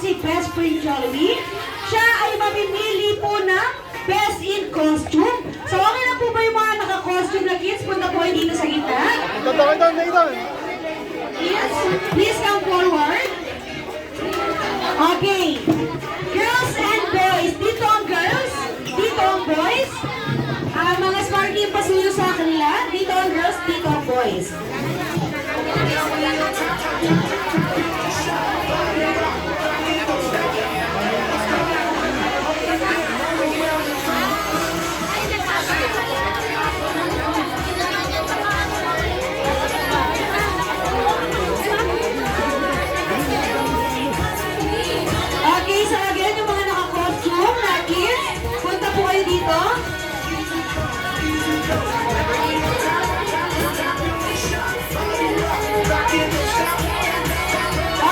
Si Best Friend Jollibee, siya ay mamimili po ng Best in Costume. So, okay na po ba yung mga naka-costume na kids? Punta po dito sa gitna. Yes, please come forward. Okay. Girls and boys. Dito ang girls. Dito ang boys. Mga smarty yung pasuyo sa kanila. Dito ang girls. Dito ang boys.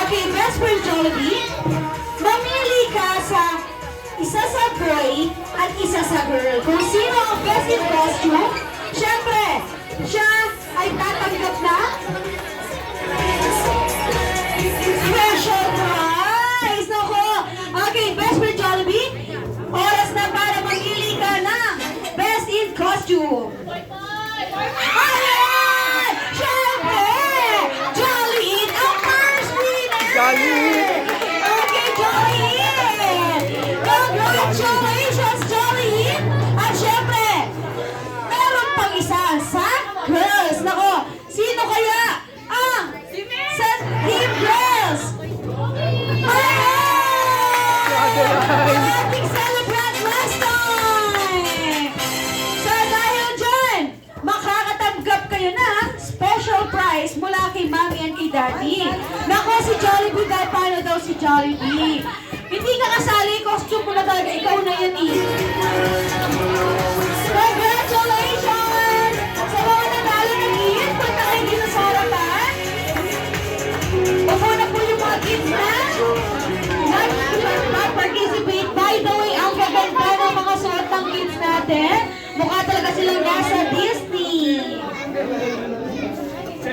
Okay, Best Friend Jollibee, mamili ka sa isa sa boy at isa sa girl. Kung sino ang best in costume, syempre, siya ay tatanggap na special prize! Nako! Okay, Best Friend Jollibee, oras na para mamili ka ng best in costume. Okay, Jolene! Congratulations, Jolene! At syempre, meron pang isa sa girls. Nako, sino kaya ang sa Team Girls? Ating celebrant last time! So dahil dyan, makakatanggap kayo ng special prize mula kay Mami and kay Daddy. Nako, si Jollibee, dahil paano daw si Jollibee? Hindi ka kasali, costume mo na talaga, ikaw na yan eh. Congratulations! Sa mga nanalo ng gift, punta kayo dito sa harapan. Upo na po yung mga kids na mag-participate. By the way, ang gaganda ng mga suot ng kids natin. Mukha talaga silang nasa